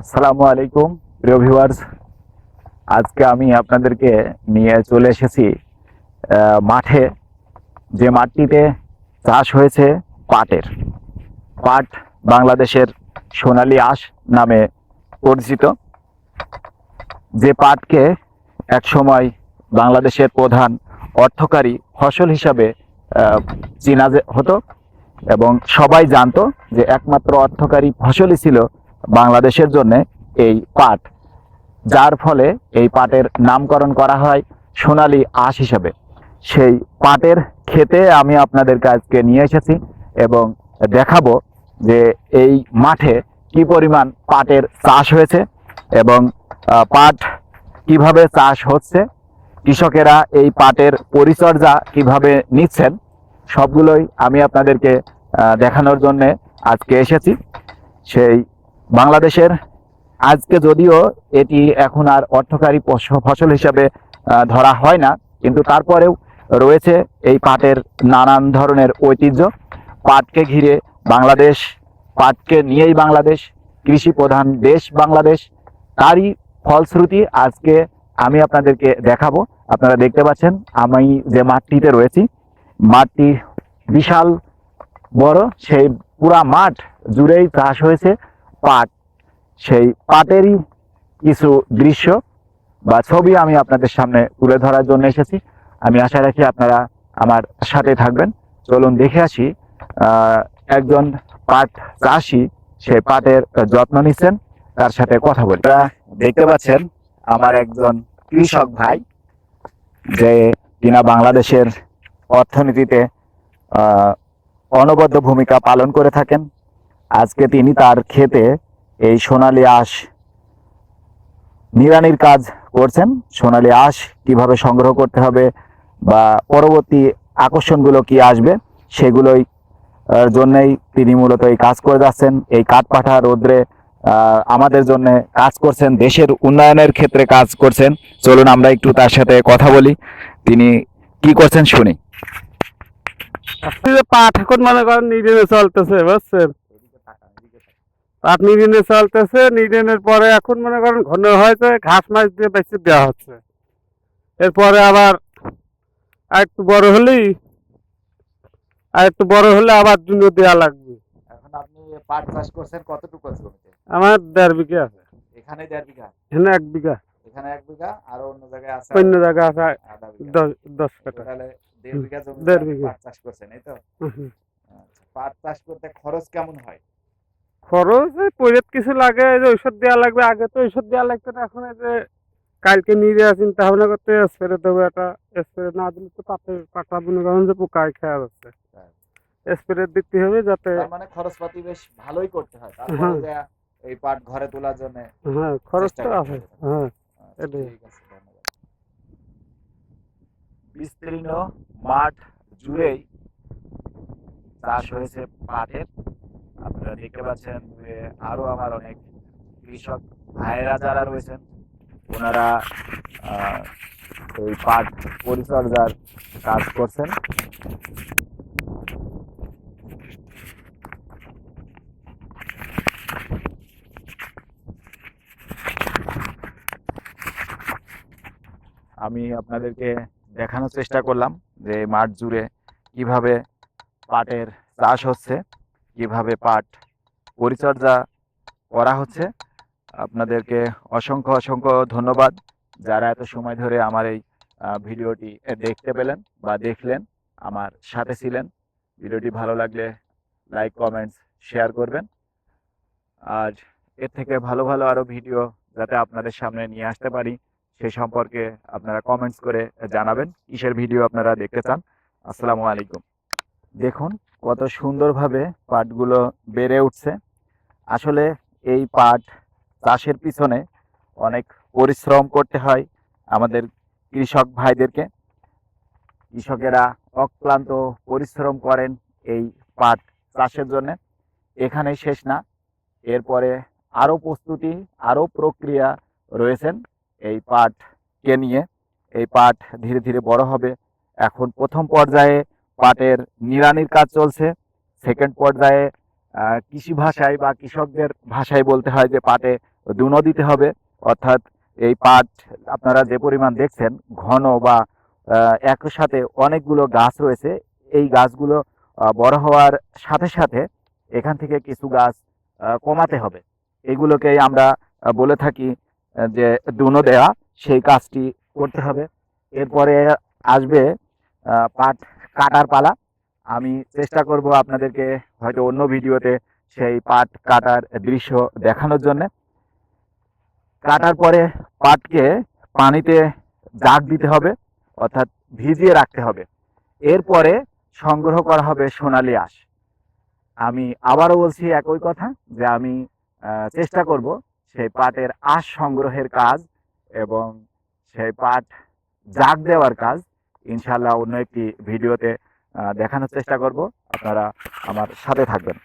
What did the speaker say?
আসসালামু আলাইকুম প্রিয় ভিউয়ার্স। আজকে আমি আপনাদেরকে নিয়ে চলে এসেছি মাঠে, যে মাঠটিতে চাষ হয়েছে পাটের। পাট বাংলাদেশের সোনালী আঁশ নামে পরিচিত। যে পাটকে একসময় বাংলাদেশের প্রধান অর্থকারী ফসল হিসাবে চেনা হতো এবং সবাই জানতো যে একমাত্র অর্থকারী ফসলই ছিল বাংলাদেশের জন্য এই পাট, যার ফলে এই পাটের নামকরণ করা হয় সোনালী আঁশ হিসাবে। সেই পাটের খেতে আমি আপনাদেরকে আজকে নিয়ে এসেছি এবং দেখাবো যে এই মাঠে কি পরিমাণ পাটের চাষ হয়েছে এবং পাট কিভাবে চাষ হচ্ছে, কৃষকেরা এই পাটের পরিচর্যা কিভাবে নিচ্ছেন, সবগুলোই আমি আপনাদেরকে দেখানোর জন্য আজকে এসেছি। সেই বাংলাদেশের আজকে যদিও এটি এখন আর অর্থকারী ফসল হিসাবে ধরা হয় না, কিন্তু তারপরেও রয়েছে এই পাটের নানান ধরনের ঐতিহ্য। পাটকে ঘিরে বাংলাদেশ, পাটকে নিয়েই বাংলাদেশ, কৃষি প্রধান দেশ বাংলাদেশ। তারই ফলশ্রুতি আজকে আমি আপনাদেরকে দেখাবো। আপনারা দেখতে পাচ্ছেন আমি যে মাঠটিতে রয়েছি, মাঠটি বিশাল বড়। সেই পুরা মাঠ জুড়েই চাষ হয়েছে পাট। সেই পাটেরই কিছু দৃশ্য বা ছবি আমি আপনাদের সামনে তুলে ধরার জন্য এসেছি। আমি আশা রাখি আপনারা আমার সাথে থাকবেন। চলুন দেখে আসি একজন পাট চাষি সেই পাটের যত্ন নিচ্ছেন, তার সাথে কথা বলি। আপনারা দেখতে পাচ্ছেন আমার একজন কৃষক ভাই, যে কিনা বাংলাদেশের অর্থনীতিতে অনবদ্য ভূমিকা পালন করে থাকেন। আজকে তিনি তার ক্ষেতে এই সোনালী আঁশ নিড়ানির কাজ করছেন। সোনালী আঁশ কিভাবে সংগ্রহ করতে হবে বা পরবর্তী আকর্ষণগুলো কি আসবে, সেগুলোই জন্যই তিনি মূলত এই কাজ করে যাচ্ছেন। এই কাঠপাঠা রোদ্রে আমাদের জন্য কাজ করছেন, দেশের উন্নয়নের ক্ষেত্রে কাজ করছেন। চলুন আমরা একটু তার সাথে কথা বলি, তিনি কি করছেন শুনি। পাট এখন মনে করেন নিড়ানে চলতেছে, বুঝছেন? পাট নিড়ানে চলতেছে, নিড়ানের পরে এখন মনে করেন ঘন হয়েছে, ঘাস মাছ দিয়ে বেঁচে দেওয়া হচ্ছে। এরপরে আবার আর একটু বড় হলে আবার জুনো দেওয়া লাগবে। এখন আপনি পাট চাষ করছেন কতটুকু জমিতে? আমার 1.5 বিঘা আছে। এখানে 1.5 বিঘা, এখানে 1 বিঘা, এখানে 1 বিঘা, আর অন্য জায়গায় আছে অন্য জায়গা আছে আধা বিঘা। 10 কাঠা। তাহলে 1.5 বিঘা জমিতে 1.5 আপনি বিঘা। পাট চাষ করছেন, এই তো? আচ্ছা, পাট চাষ করতে খরচ কেমন হয়? খরচ পরিত কিছু লাগে, এই যে ঔষধ দেওয়া লাগবে। আগে তো ঔষধ দেওয়া লাগতো না, এখন এই যে কালকে নিয়ে চিন্তা ভাবনা করতে স্প্রে দেবো। একটা স্প্রে না দিলে তো পাতা মনে করেন যে পোকায় খেয়া যাচ্ছে। স্প্রে দিতে হবে যাতে। তার মানে খরচপাতি বেশ ভালোই করতে হয়, তারপরে হ্যাঁ যে এই পাট ঘরে তোলার জন্য হ্যাঁ, খরচ চেষ্টা তো করতে আছে। হবে। হ্যাঁ, আচ্ছা, এটাই। ঠিক আছে, ধন্যবাদ। বিস্তীর্ণ মাঠ জুড়েই চাষ হয়েছে পাটের। আপনারা দেখতে পাচ্ছেন যে আরো আমার অনেক কৃষক ভাইয়েরা যারা রয়েছেন, ওনারা এই পাট পরিচর্যার কাজ করছেন। আমি আপনাদেরকে দেখানোর চেষ্টা করলাম যে মাঠ জুড়ে কিভাবে পাটের চাষ হচ্ছে, কিভাবে পাট পরিচর্যা করা হচ্ছে। আপনাদেরকে অসংখ্য অসংখ্য ধন্যবাদ যারা এত সময় ধরে আমার এই ভিডিওটি দেখতে পেলেন বা দেখলেন, আমার সাথে ছিলেন। ভিডিওটি ভালো লাগলে লাইক, কমেন্টস, শেয়ার করবেন। আর এর থেকে ভালো ভালো আরও ভিডিও যাতে আপনাদের সামনে নিয়ে আসতে পারি, সে সম্পর্কে আপনারা কমেন্টস করে জানাবেন কিসের ভিডিও আপনারা দেখতে চান। আসসালামু আলাইকুম। দেখুন কত সুন্দরভাবে পাটগুলো বেড়ে উঠছে। আসলে এই পাট চাষের পিছনে অনেক পরিশ্রম করতে হয় আমাদের কৃষক ভাইদেরকে। কৃষকেরা অক্লান্ত পরিশ্রম করেন এই পাট চাষের জন্য। এখানেই শেষ না, এরপরে আরও প্রস্তুতি, আরও প্রক্রিয়া রয়েছেন এই পাটকে নিয়ে। এই পাট ধীরে ধীরে বড় হবে। এখন প্রথম পর্যায়ে পাটের নিড়ানির কাজ চলছে। সেকেন্ড পর্যায়ে কৃষি ভাষায় বা কৃষকদের ভাষায় বলতে হয় যে পাটে দুনো দিতে হবে। অর্থাৎ এই পাট আপনারা যে পরিমাণ দেখছেন ঘন বা একই সাথে অনেকগুলো গাছ রয়েছে, এই গাছগুলো বড় হওয়ার সাথে সাথে এখান থেকে কিছু গাছ কমাতে হবে। এগুলোকেই আমরা বলে থাকি যে দুনো দেওয়া, সেই কাজটি করতে হবে। এরপরে আসবে পাট কাটার পালা। আমি চেষ্টা করব আপনাদেরকে হয়তো অন্য ভিডিওতে সেই পাট কাটার দৃশ্য দেখানোর জন্য। কাটার পরে পাটকে পানিতে জাগ দিতে হবে, অর্থাৎ ভিজিয়ে রাখতে হবে। এরপরে সংগ্রহ করা হবে সোনালী আঁশ। আমি আবারও বলছি একই কথা, যে আমি চেষ্টা করব সেই পাটের আঁশ সংগ্রহের কাজ এবং সেই পাট জাগ দেওয়ার কাজ ইনশাআল্লাহ অন্য একটি ভিডিওতে দেখানোর চেষ্টা করব। আপনারা আমার সাথে থাকবেন।